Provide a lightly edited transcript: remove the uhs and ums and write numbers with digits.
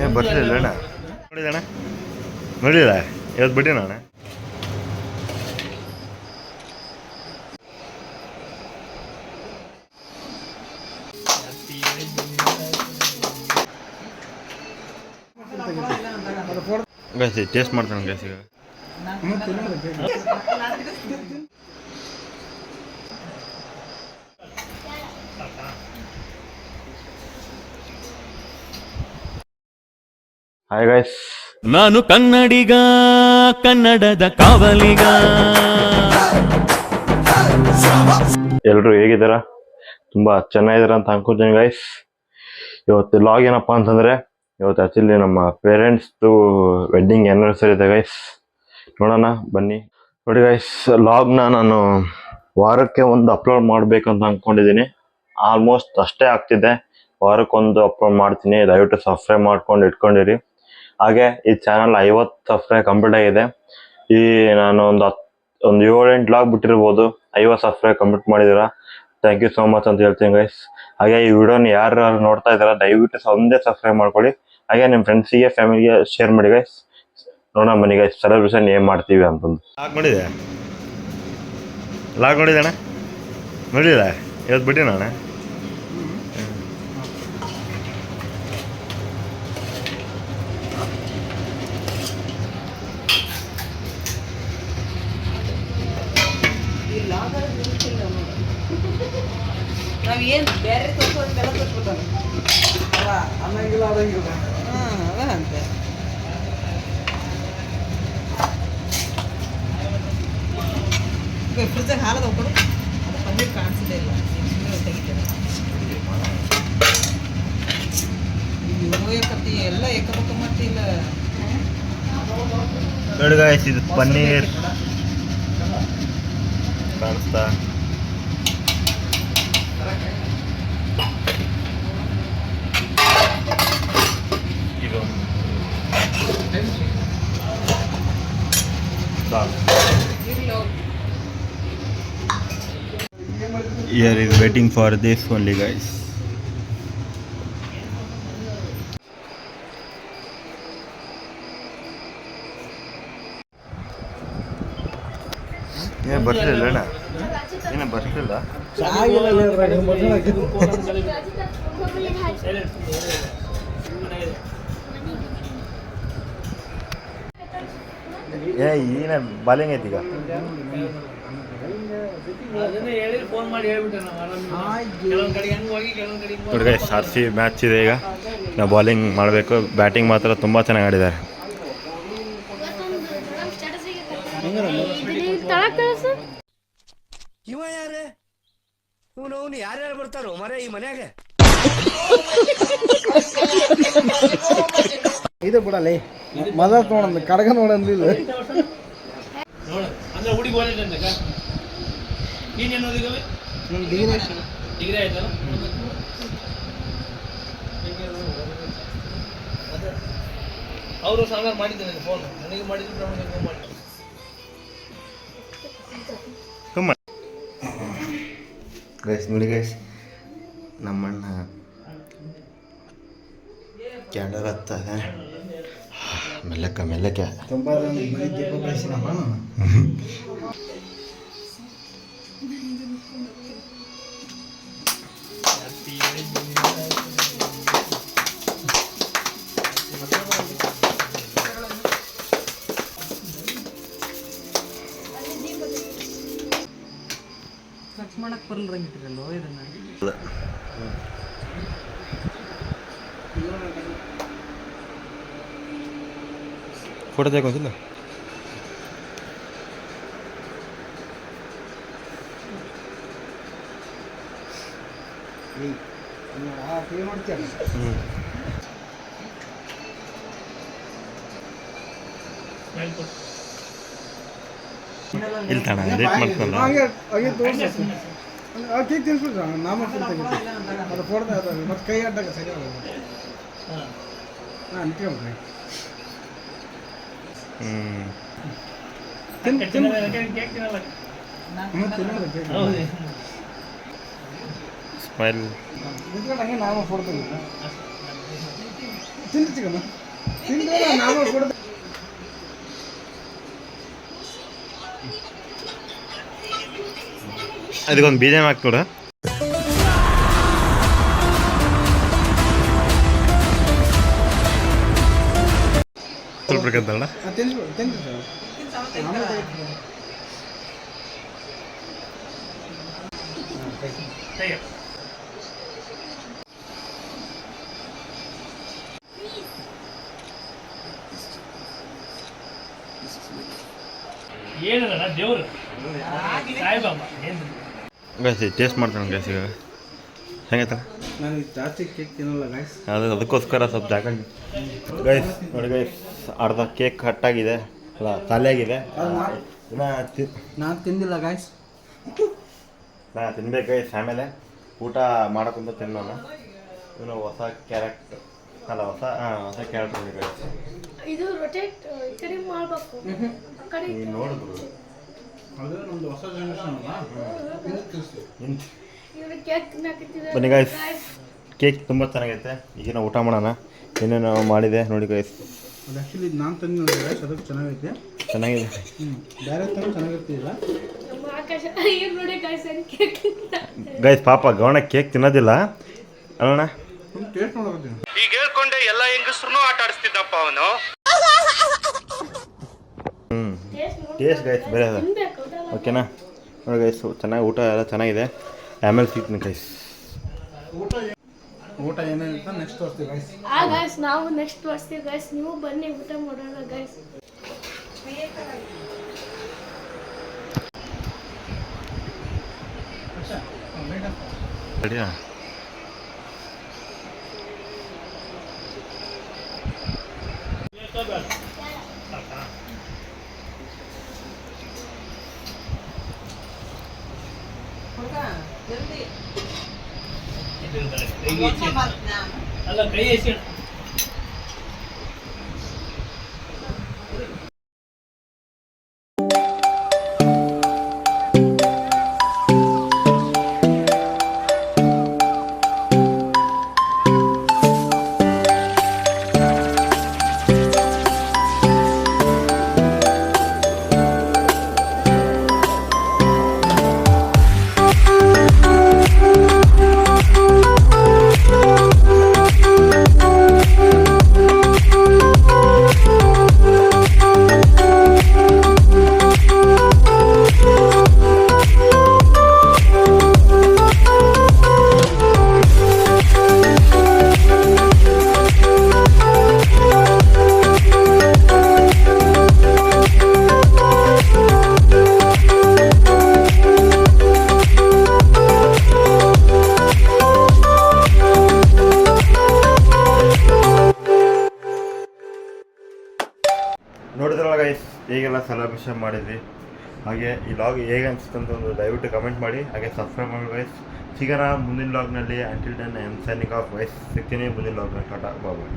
ಏನು ಬರಲಿಲ್ಲ ಅಣ್ಣ ನೋಡಿದಣ್ಣ ನೋಡಿಲ್ಲ ಇವತ್ತು ಬಿಟ್ಟಿನ ಅಣ್ಣ ಗೈಸ್ ಟೇಸ್ಟ್ ಮಾಡ್ತಾನೆ ಗೈಸ್ ಈಗ ಹಾಯ್ ಗೈಸ್ ನಾನು ಕನ್ನಡಿಗ ಕನ್ನಡದ ಕಾವಲಿಗ. ಎಲ್ಲರೂ ಹೇಗಿದ್ದಾರ? ತುಂಬ ಚೆನ್ನಾಗಿದ್ದಾರೆ ಅಂತ ಅನ್ಕೋತೀನಿ ಗೈಸ್. ಇವತ್ತು ಲಾಗ್ ಏನಪ್ಪ ಅಂತಂದರೆ ಇವತ್ತು ಆ್ಯಕ್ಚುಲಿ ನಮ್ಮ ಪೇರೆಂಟ್ಸ್ದು ವೆಡ್ಡಿಂಗ್ ಆ್ಯನಿವರ್ಸರಿ ಇದೆ ಗೈಸ್. ನೋಡೋಣ ಬನ್ನಿ. ನೋಡಿ ಗೈಸ್, ಲಾಗ್ನ ನಾನು ವಾರಕ್ಕೆ ಒಂದು ಅಪ್ಲೋಡ್ ಮಾಡಬೇಕಂತ ಅಂದ್ಕೊಂಡಿದ್ದೀನಿ. ಆಲ್ಮೋಸ್ಟ್ ಅಷ್ಟೇ ಆಗ್ತಿದೆ. ವಾರಕ್ಕೊಂದು ಅಪ್ಲೋಡ್ ಮಾಡ್ತೀನಿ. ದಯವಿಟ್ಟು ಸಬ್ಸ್ಕ್ರೈಬ್ ಮಾಡ್ಕೊಂಡು ಇಟ್ಕೊಂಡಿರಿ. ಹಾಗೆ ಈ ಚಾನಲ್ 50 ಸಬ್ಸ್ಕ್ರೈಬ್ ಕಂಪ್ಲೀಟ್ ಆಗಿದೆ. ಈ ನಾನು ಒಂದು 7-8 ಲಾಗ್ ಬಿಟ್ಟಿರ್ಬೋದು. 50 ಸಬ್ಸ್ಕ್ರೈಬ್ ಕಂಪ್ಲೀಟ್ ಮಾಡಿದ್ದೀರಾ. ಥ್ಯಾಂಕ್ ಯು ಸೋ ಮಚ್ ಅಂತ ಹೇಳ್ತೀನಿ ಗೈಸ್. ಹಾಗೆ ಈ ವಿಡಿಯೋನ ಯಾರು ನೋಡ್ತಾ ಇದ್ದಾರಾ ದಯವಿಟ್ಟು ಒಂದೇ ಸಬ್ಸ್ಕ್ರೈಬ್ ಮಾಡ್ಕೊಳ್ಳಿ. ಹಾಗೆ ನಿಮ್ಮ ಫ್ರೆಂಡ್ಸಿಗೆ ಫ್ಯಾಮಿಲಿಗೆ ಶೇರ್ ಮಾಡಿ ಗೈಸ್. ನೋಡೋಣ ಬನ್ನಿ ಗೈಸ್, ಸೆಲೆಬ್ರೇಷನ್ ಏನು ಮಾಡ್ತೀವಿ ಅಂತಂದು. ಲಾಗ್ ನೋಡಿದೆ ಅಣ್ಣ ನೋಡಿಲ್ಲ ಇವತ್ತು ಬಿಟ್ಟಿನ ಅಣ್ಣ ನಾವೇನು ಬೇರೆ ತೋರಿಸೋದೆಲ್ಲ ತೋರಿಸ್ಬಿಟ್ಟಾನೆ ಅನ್ನಂಗಿಲ್ಲ ಅದಂಗಿಲ್ಲ. ಅದಂತೆ ಫ್ರಿಜ್ಜಾಗ ಹಾಲದ ಹೋಗ್ಕೊಡು. ಅದು ಪನ್ನೀರ್ ಕಾಣಿಸಲೇ ಇಲ್ಲ, ತೆಗಿತೇನೆ. ಅಯ್ಯೋ ಏಕತ್ತಿ ಎಲ್ಲ ಏಕಪಕ್ಕ ಮಾಡ್ತಿಲ್ಲ. ನೋಡಿ ಗಾಯ್ಸ್, ಇದು ಪನ್ನೀರ್ ಕಾಣಿಸ್ತಾ. ಇದು here is waiting for this only guys. ಏನು ಬರ್ತಿಲ್ಲ ಅಣ್ಣ, ಏನು ಬರ್ತಿಲ್ಲ. ಏನ ಬಾಲಿಂಗ್ ಐತಿ ಈಗ. ನೋಡಿ ಗೈಸ್, RCB ಮ್ಯಾಚ್ ಇದೆ ಈಗ. ನಾವು ಬಾಲಿಂಗ್ ಮಾಡಬೇಕು. ಬ್ಯಾಟಿಂಗ್ ಮಾತ್ರ ತುಂಬ ಚೆನ್ನಾಗಿ ಆಡಿದ್ದಾರೆ. ಇವ ಯಾರೇ ಇವನು ಯಾರ್ಯಾರು ಬರ್ತಾರೋ ಮರ ಈ ಮನ್ಯಾಗ. ಇದು ಬಿಡಲ್ಲ ಮದ ನೋಡಂದ ಕಡಗ ನೋಡಂದಿಲ್ಲ. ಅವರು ಸಾಂಗಾರ ಮಾಡಿದ್ದೇನೆ ಫೋನ್ ನನಗೆ ಮಾಡಿದ್ರು ಮಾಡಿ. ಗೈಸ್ ನೋಡಿ ಗೈಸ್, ನಮ್ಮಣ್ಣ ಕ್ಯಾಂಡಲ್ ಹತ್ತದೆ ಮೆಲ್ಲಕ್ಕೆ ಮೆಲ್ಲಕ್ಕೆ. ತುಂಬ ದೀಪ ಬೆಳೆಸಿನಮ್ಮ. ಮಾಡಕ್ ಬರಲ್ರಂಗಿಟ್ಟಿರಲ್ಲೋ ಇದನ್ನ. ಫೋಟೋ ತೆಗೊಂದಿಲ್ಲ. ಇಲ್ಲಿ ತಾಣ ರೇಟ್ ಮಾಡ್ಕೊಂಡ ಹಾಗೆ ತೋರಿಸ ಕೇಕ್ ತಿನ್ಸ್ಬಿಟ್ರ ನಾಮ ತೆಗಿದ್ದೆ ಅದು ಫೋಟೋ ಅದಾವೆ ಮತ್ತು ಕೈ ಅಡ್ಡಾಗ ಸರಿ ಆಗೋದು. ಹಾಂ ಅನ್ಕೊಂಡ್ರಿ ಸ್ಮೈಲ್ ಹಂಗೆ ನಾಮ ಫೋಟೋ ತೆಗಿದ್ದೆ. ತಿಂದು ಚಿಕ್ಕಮ್ಮ ತಿಂದ್ರೆ ನಾವು ಕೊಡೋದು. ಅದಕ್ಕೊಂದು ಬೀಜ ಹಾಕ್ಕೊಡ. ಸ್ವಲ್ಪ ಬೇಕಂತಲ್ಲ ತಿನ್ಸ್ಬಿಡು ತಿಂದು ಸರ್ ಆಮೇಲೆ ತೆಗಿತೀನಿ. ಏನಲ್ಲ ದೇವ್ರು ಸಾಯಿಬಾಬಾ ಏನು ಗೈಸ್ ಟೇಸ್ಟ್ ಮಾಡ್ತಾನೆ ಗೈಸ್ ಈಗ ಹೆಂಗೈತ. ನಾನು ಜಾಸ್ತಿ ಕೇಕ್ ತಿನ್ನಲ್ಲ ಗೈಸ್. ಅದಕ್ಕೋಸ್ಕರ ಸ್ವಲ್ಪ ಜಾಗ ಗೈಸ್ ನೋಡಿ ಗೈಸ್ ಅರ್ಧ ಕೇಕ್ ಕಟ್ಟಾಗಿದೆ ಅಲ್ಲ ಖಾಲಿಯಾಗಿದೆ. ನಾನು ತಿಂದಿಲ್ಲ ಗೈಸ್. ನಾ ತಿನ್ಬೇಕು ಗೈಸ್. ಆಮೇಲೆ ಊಟ ಮಾಡೋಕ್ಕಂತ ತಿನ್ನೋಣ. ಇವನು ಹೊಸ ಕ್ಯಾರೆಕ್ಟ್ ಅಲ್ಲ ಹೊಸ ಕ್ಯಾರೆಕ್ಟ್ ಇದೆ ಗೈಸ್. ಇದು ರೊಟೇಟ್ ಈ ಕಡೆ ಮಾಡಬೇಕು ಆ ಕಡೆ ನೀವು ನೋಡಿದ್ರು ಅದು ನಮ್ದು ಹೊಸ ಜನರೇಷನ್ ಅಲ್ಲ. ಇವ್ರು ಕೇಕ್ ತಿನ್ನಕತ್ತಿದ್ದಾರೆ. ಬನ್ನಿ ಗೈಸ್ ಕೇಕ್ ತುಂಬ ಚೆನ್ನಾಗೈತೆ. ಈಗ ನಾವು ಊಟ ಮಾಡೋಣ. ಏನೇನು ಮಾಡಿದೆ ನೋಡಿ ಗೈಸ್. ಅದು ಆ್ಯಕ್ಚುಲಿ ನಾನು ತಂದಿಲ್ಲ ಗೈಸ್, ಅದಕ್ಕೆ ಚೆನ್ನಾಗೈತೆ. ಚೆನ್ನಾಗಿದೆ. ಬೇರೆ ಥರ ಚೆನ್ನಾಗಿರ್ತಿಲ್ಲ ನಮ್ಮ ಆಕಾಶ ಇವ್ರು ನೋಡಿ ಕಾಯ್ಸರಿ ಕೇಕ್ ತಿಂತಾರೆ. ಗೈಸ್ ಪಾಪ ಗೌಣ ಕೇಕ್ ತಿನ್ನೋದಿಲ್ಲ ಅಲ್ಲಣ್ಣ. ಟೇಸ್ಟ್ ಮಾಡೋಕತ್ತೀನಿ. ಈಗ ಹೇಳ್ಕೊಂಡೆ ಎಲ್ಲ ಹೆಂಗಸ್ರು ಆಟ ಆಡಿಸ್ತಿದ್ದಪ್ಪ ಅವನು. ಟೇಸ್ಟ್ ಗೈಸ್ ಬೇರೆ ಅದ. ತಿನ್ಬೇಕು ಹೌದಲ್ಲ? ಓಕೆನಾ ನೋಡಿ ಗೈಸ್ ಚೆನ್ನಾಗಿ ಊಟ ಎಲ್ಲ ಚೆನ್ನಾಗಿದೆ. ಆಮೇಲೆ ಸಿಗ್ತೀನಿ ಗೈಸ್. ಊಟ ಏನೇನಿರ್ತ ನೆಕ್ಸ್ಟ್ ತೋರಿಸ್ತೀವಿ ಗೈಸ್. ಆ ಗೈಸ್ ನಾವು ನೆಕ್ಸ್ಟ್ ಬರ್ತೀವಿ ಗೈಸ್. ನೀವು ಬನ್ನಿ ಊಟ ಮಾಡೋಣ ಗೈಸ್. ರೆಡಿಯಾ? ಅಲ್ಲ ಕೈ ಎಸಿ ನೋಡಿದ್ರಲ್ಲ ಗೈಸ್ ಹೇಗೆಲ್ಲ ಸೆಲೆಬ್ರೇಷನ್ ಮಾಡಿದ್ವಿ. ಹಾಗೆ ಈ ಲಾಗ್ ಹೇಗೆ ಅನಿಸುತ್ತಂತ ಒಂದು ದಯವಿಟ್ಟು ಕಮೆಂಟ್ ಮಾಡಿ. ಹಾಗೆ ಸಬ್ಸ್ಕ್ರೈಬ್ ಮಾಡಿ ಗೈಸ್. ಸಿಗೋಣ ಮುಂದಿನ ಲಾಗ್ನಲ್ಲಿ. Until then I am signing off guys. ಸಿಗ್ತೀನಿ ಮುಂದಿನ ಲಾಗ್ನಲ್ಲಿ. ಟಾಟಾ ಬಾಯ್.